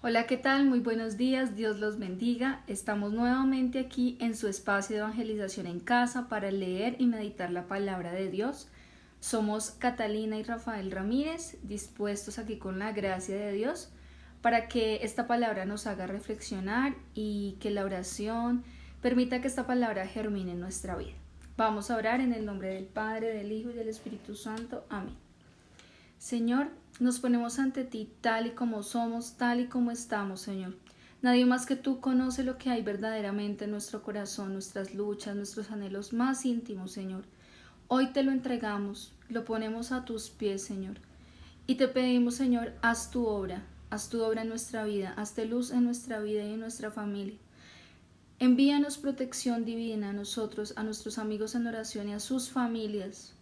Hola, ¿qué tal? Muy buenos días, Dios los bendiga. Estamos nuevamente aquí en su espacio de evangelización en casa para leer y meditar la palabra de Dios. Somos Catalina y Rafael Ramírez, dispuestos aquí con la gracia de Dios para que esta palabra nos haga reflexionar y que la oración permita que esta palabra germine en nuestra vida. Vamos a orar en el nombre del Padre, del Hijo y del Espíritu Santo. Amén. Señor, nos ponemos ante ti tal y como somos, tal y como estamos, Señor. Nadie más que tú conoce lo que hay verdaderamente en nuestro corazón, nuestras luchas, nuestros anhelos más íntimos, Señor. Hoy te lo entregamos, lo ponemos a tus pies, Señor. Y te pedimos, Señor, haz tu obra en nuestra vida, hazte luz en nuestra vida y en nuestra familia. Envíanos protección divina a nosotros, a nuestros amigos en oración y a sus familias,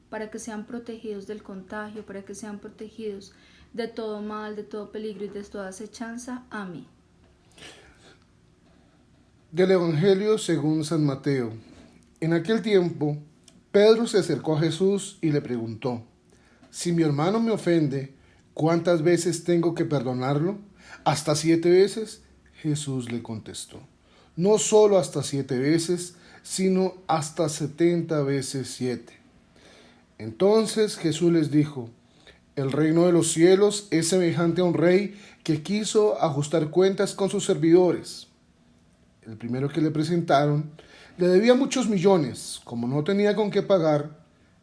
para que sean protegidos del contagio, para que sean protegidos de todo mal, de todo peligro y de toda acechanza. Amén. Del Evangelio según San Mateo. En aquel tiempo, Pedro se acercó a Jesús y le preguntó: Si mi hermano me ofende, ¿cuántas veces tengo que perdonarlo? ¿Hasta 7 veces? Jesús le contestó: No solo hasta 7 veces, sino hasta 70 veces 7. Entonces Jesús les dijo: El reino de los cielos es semejante a un rey que quiso ajustar cuentas con sus servidores. El primero que le presentaron le debía muchos millones. Como no tenía con qué pagar,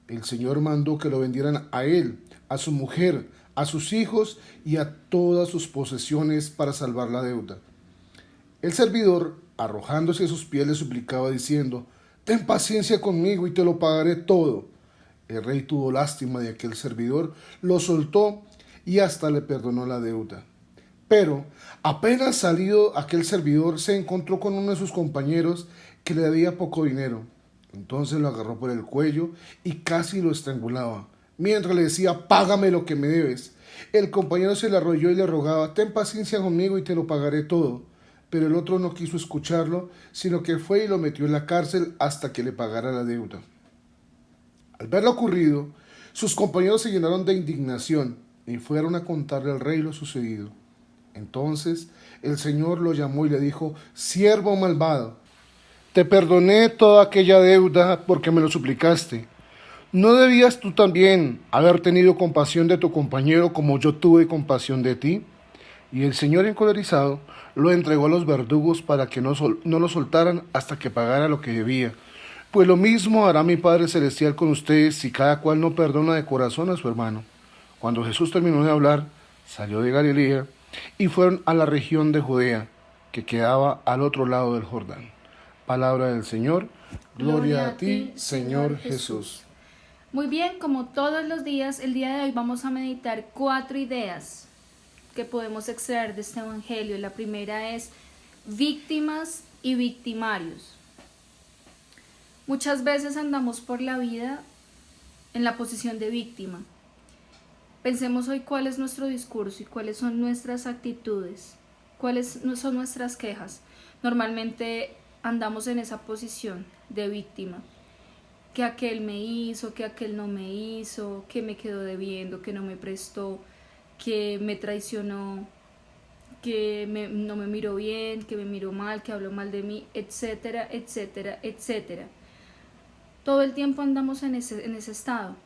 el Señor mandó que lo vendieran a él, a su mujer, a sus hijos y a todas sus posesiones para salvar la deuda. El servidor, arrojándose a sus pies, le suplicaba diciendo: Ten paciencia conmigo y te lo pagaré todo. El rey tuvo lástima de aquel servidor, lo soltó y hasta le perdonó la deuda. Pero apenas salido aquel servidor, se encontró con uno de sus compañeros que le debía poco dinero. Entonces lo agarró por el cuello y casi lo estrangulaba, mientras le decía: Págame lo que me debes. El compañero se le arrolló y le rogaba: Ten paciencia conmigo y te lo pagaré todo. Pero el otro no quiso escucharlo, sino que fue y lo metió en la cárcel hasta que le pagara la deuda. Al ver lo ocurrido, sus compañeros se llenaron de indignación y fueron a contarle al rey lo sucedido. Entonces el Señor lo llamó y le dijo: Siervo malvado, te perdoné toda aquella deuda porque me lo suplicaste. ¿No debías tú también haber tenido compasión de tu compañero como yo tuve compasión de ti? Y el Señor, encolerizado, lo entregó a los verdugos para que no lo soltaran hasta que pagara lo que debía. Pues lo mismo hará mi Padre Celestial con ustedes si cada cual no perdona de corazón a su hermano. Cuando Jesús terminó de hablar, salió de Galilea y fueron a la región de Judea, que quedaba al otro lado del Jordán. Palabra del Señor. Gloria a ti, Señor Jesús. Muy bien, como todos los días, el día de hoy vamos a meditar 4 ideas que podemos extraer de este evangelio. La primera es víctimas y victimarios. Muchas veces andamos por la vida en la posición de víctima. Pensemos hoy cuál es nuestro discurso y cuáles son nuestras actitudes, cuáles son nuestras quejas. Normalmente andamos en esa posición de víctima. Que aquel me hizo, que aquel no me hizo, que me quedó debiendo, que no me prestó, que me traicionó, que no me miró bien, que me miró mal, que habló mal de mí, etcétera, etcétera, etcétera. Todo el tiempo andamos en ese estado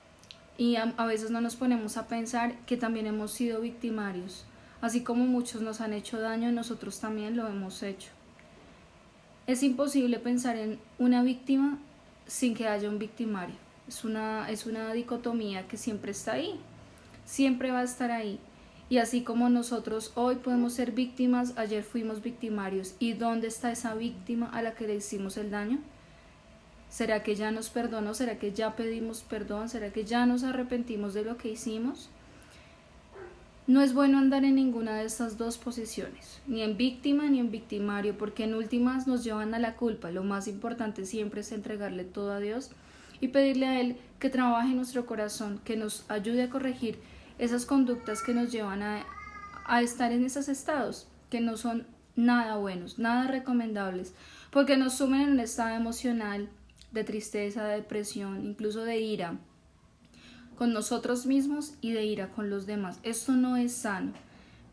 y a veces no nos ponemos a pensar que también hemos sido victimarios. Así como muchos nos han hecho daño, nosotros también lo hemos hecho. Es imposible pensar en una víctima sin que haya un victimario. Es una dicotomía que siempre está ahí, siempre va a estar ahí. Y así como nosotros hoy podemos ser víctimas, ayer fuimos victimarios. ¿Y dónde está esa víctima a la que le hicimos el daño? ¿Será que ya nos perdonó? ¿Será que ya pedimos perdón? ¿Será que ya nos arrepentimos de lo que hicimos? No es bueno andar en ninguna de estas dos posiciones, ni en víctima ni en victimario, porque en últimas nos llevan a la culpa. Lo más importante siempre es entregarle todo a Dios y pedirle a Él que trabaje en nuestro corazón, que nos ayude a corregir esas conductas que nos llevan a estar en esos estados, que no son nada buenos, nada recomendables, porque nos sumen en un estado emocional de tristeza, de depresión, incluso de ira con nosotros mismos y de ira con los demás. Esto no es sano.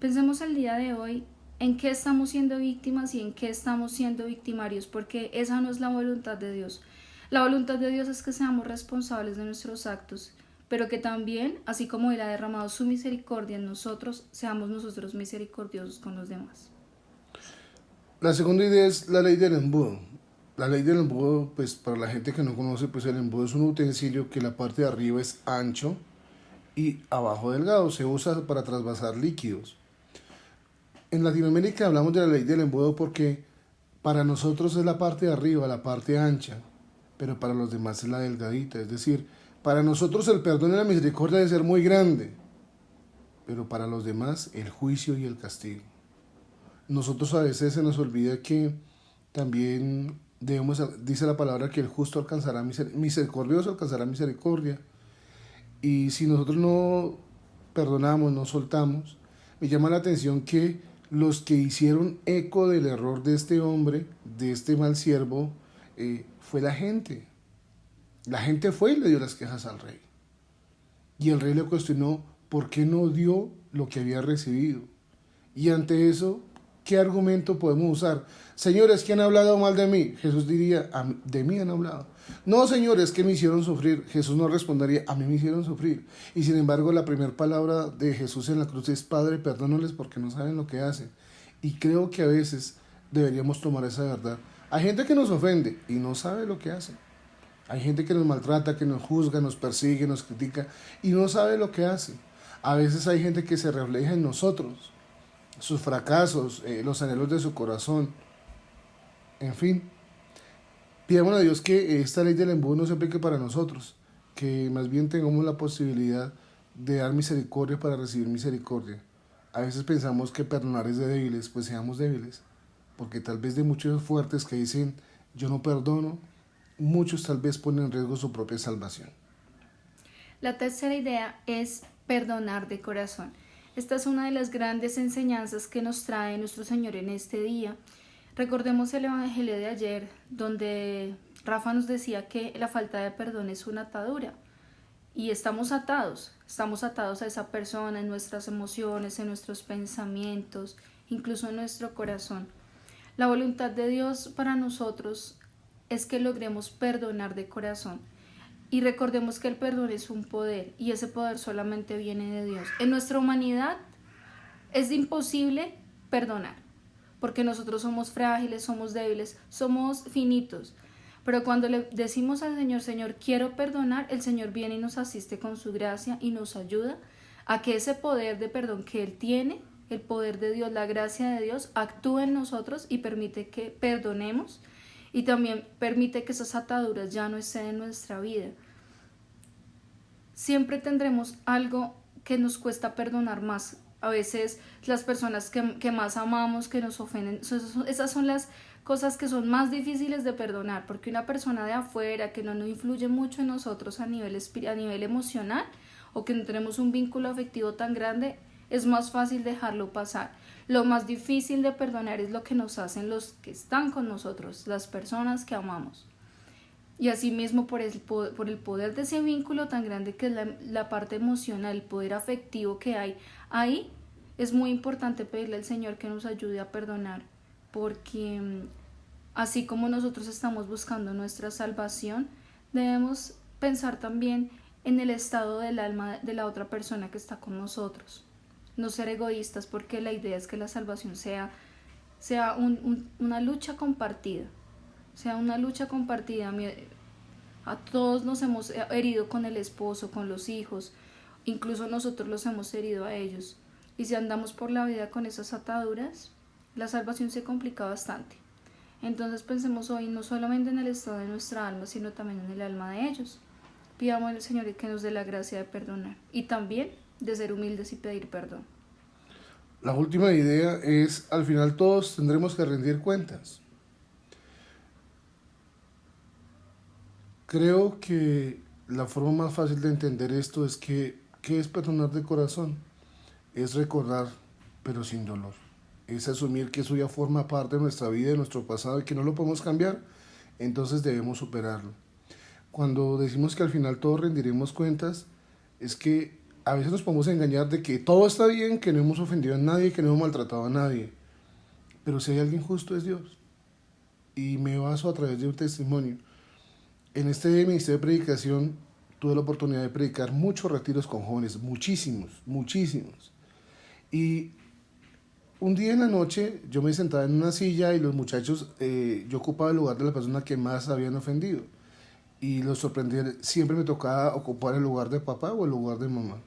Pensemos el día de hoy en qué estamos siendo víctimas y en qué estamos siendo victimarios, porque esa no es la voluntad de Dios. La voluntad de Dios es que seamos responsables de nuestros actos, pero que también, así como Él ha derramado su misericordia en nosotros, seamos nosotros misericordiosos con los demás. La segunda idea es la ley del embudo. La ley del embudo, pues para la gente que no conoce, pues el embudo es un utensilio que la parte de arriba es ancho y abajo delgado. Se usa para trasvasar líquidos. En Latinoamérica hablamos de la ley del embudo porque para nosotros es la parte de arriba, la parte ancha, pero para los demás es la delgadita. Es decir, para nosotros el perdón y la misericordia debe ser muy grande, pero para los demás el juicio y el castigo. Nosotros a veces se nos olvida que también debemos, dice la palabra que el justo alcanzará misericordioso alcanzará misericordia. Y si nosotros no perdonamos, no soltamos, me llama la atención que los que hicieron eco del error de este hombre, de este mal siervo, fue la gente. La gente fue y le dio las quejas al rey. Y el rey le cuestionó por qué no dio lo que había recibido. Y ante eso, ¿qué argumento podemos usar? Señores, ¿quién ha hablado mal de mí? Jesús diría, de mí han hablado. No, señores, que me hicieron sufrir. Jesús no respondería, a mí me hicieron sufrir. Y sin embargo, la primera palabra de Jesús en la cruz es, Padre, perdónales porque no saben lo que hacen. Y creo que a veces deberíamos tomar esa verdad. Hay gente que nos ofende y no sabe lo que hace. Hay gente que nos maltrata, que nos juzga, nos persigue, nos critica y no sabe lo que hace. A veces hay gente que se refleja en nosotros, sus fracasos, los anhelos de su corazón. En fin, pidamos a Dios que esta ley del embudo no se aplique para nosotros, que más bien tengamos la posibilidad de dar misericordia para recibir misericordia. A veces pensamos que perdonar es de débiles, pues seamos débiles, porque tal vez de muchos fuertes que dicen yo no perdono, muchos tal vez ponen en riesgo su propia salvación. La tercera idea es perdonar de corazón. Esta es una de las grandes enseñanzas que nos trae nuestro Señor en este día. Recordemos el Evangelio de ayer, donde Rafa nos decía que la falta de perdón es una atadura. Y estamos atados a esa persona en nuestras emociones, en nuestros pensamientos, incluso en nuestro corazón. La voluntad de Dios para nosotros es que logremos perdonar de corazón. Y recordemos que el perdón es un poder y ese poder solamente viene de Dios. En nuestra humanidad es imposible perdonar porque nosotros somos frágiles, somos débiles, somos finitos. Pero cuando le decimos al Señor, Señor, quiero perdonar, el Señor viene y nos asiste con su gracia y nos ayuda a que ese poder de perdón que Él tiene, el poder de Dios, la gracia de Dios, actúe en nosotros y permite que perdonemos y también permite que esas ataduras ya no estén en nuestra vida. Siempre tendremos algo que nos cuesta perdonar más. A veces las personas que más amamos, que nos ofenden, esas son las cosas que son más difíciles de perdonar, porque una persona de afuera que no nos influye mucho en nosotros a nivel emocional o que no tenemos un vínculo afectivo tan grande, es más fácil dejarlo pasar. Lo más difícil de perdonar es lo que nos hacen los que están con nosotros, las personas que amamos. Y asimismo por el poder de ese vínculo tan grande que es la parte emocional, el poder afectivo que hay ahí, es muy importante pedirle al Señor que nos ayude a perdonar, porque así como nosotros estamos buscando nuestra salvación, debemos pensar también en el estado del alma de la otra persona que está con nosotros. No ser egoístas, porque la idea es que la salvación sea una lucha compartida. A todos nos hemos herido con el esposo, con los hijos, incluso nosotros los hemos herido a ellos. Y si andamos por la vida con esas ataduras, la salvación se complica bastante. Entonces pensemos hoy no solamente en el estado de nuestra alma, sino también en el alma de ellos. Pidamos al Señor que nos dé la gracia de perdonar y también de ser humildes y pedir perdón. La última idea es, al final todos tendremos que rendir cuentas. Creo que la forma más fácil de entender esto es que, ¿qué es perdonar de corazón? Es recordar, pero sin dolor. Es asumir que eso ya forma parte de nuestra vida, de nuestro pasado y que no lo podemos cambiar, entonces debemos superarlo. Cuando decimos que al final todos rendiremos cuentas, es que a veces nos podemos engañar de que todo está bien, que no hemos ofendido a nadie, que no hemos maltratado a nadie. Pero si hay alguien justo es Dios. Y me baso a través de un testimonio. En este ministerio de predicación tuve la oportunidad de predicar muchos retiros con jóvenes, muchísimos, muchísimos. Y un día en la noche yo me sentaba en una silla y los muchachos, yo ocupaba el lugar de la persona que más habían ofendido. Y los sorprendí, siempre me tocaba ocupar el lugar de papá o el lugar de mamá.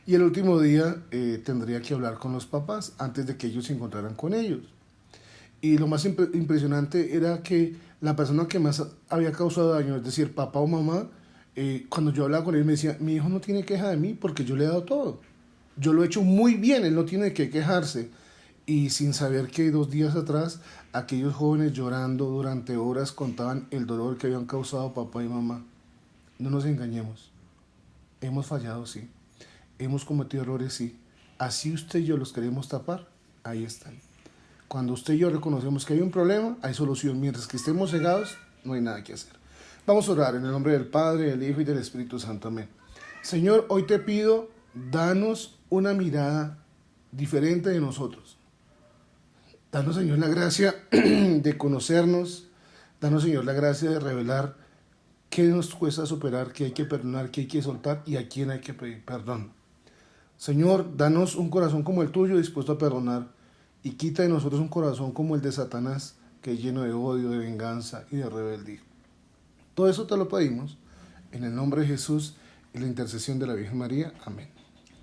Y el último día tendría que hablar con los papás antes de que ellos se encontraran con ellos. Y lo más impresionante era que la persona que más había causado daño, es decir, papá o mamá, cuando yo hablaba con él me decía, mi hijo no tiene queja de mí porque yo le he dado todo. Yo lo he hecho muy bien, él no tiene que quejarse. Y sin saber que 2 días atrás, aquellos jóvenes llorando durante horas contaban el dolor que habían causado papá y mamá. No nos engañemos. Hemos fallado, sí. Hemos cometido errores, sí. Así usted y yo los queremos tapar, ahí están. Cuando usted y yo reconocemos que hay un problema, hay solución. Mientras que estemos cegados, no hay nada que hacer. Vamos a orar en el nombre del Padre, del Hijo y del Espíritu Santo. Amén. Señor, hoy te pido, danos una mirada diferente de nosotros. Danos, Señor, la gracia de conocernos. Danos, Señor, la gracia de revelar qué nos cuesta superar, qué hay que perdonar, qué hay que soltar y a quién hay que pedir perdón. Señor, danos un corazón como el tuyo, dispuesto a perdonar, y quita de nosotros un corazón como el de Satanás, que es lleno de odio, de venganza y de rebeldía. Todo eso te lo pedimos en el nombre de Jesús y la intercesión de la Virgen María. Amén.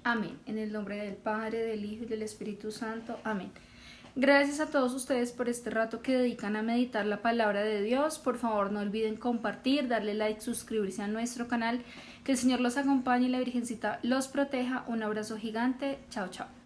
Amén. En el nombre del Padre, del Hijo y del Espíritu Santo. Amén. Gracias a todos ustedes por este rato que dedican a meditar la palabra de Dios. Por favor, no olviden compartir, darle like, suscribirse a nuestro canal. Que el Señor los acompañe y la Virgencita los proteja. Un abrazo gigante. Chao, chao.